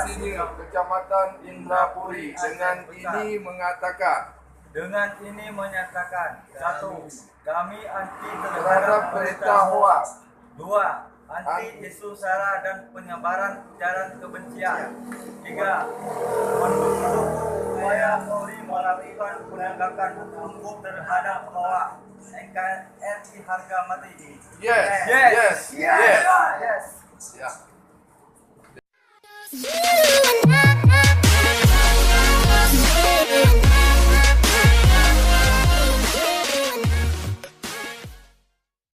sini Kecamatan Indrapuri dengan ini mengatakan satu, kami anti terhadap berita hoaks. Dua, anti isu sara dan penyebaran ujaran kebencian. Tiga, mendukung upaya Polri melakukan penegakan hukum terhadap hoaks. NKRI harga mati. Yes. Yes. Ya. Yeah.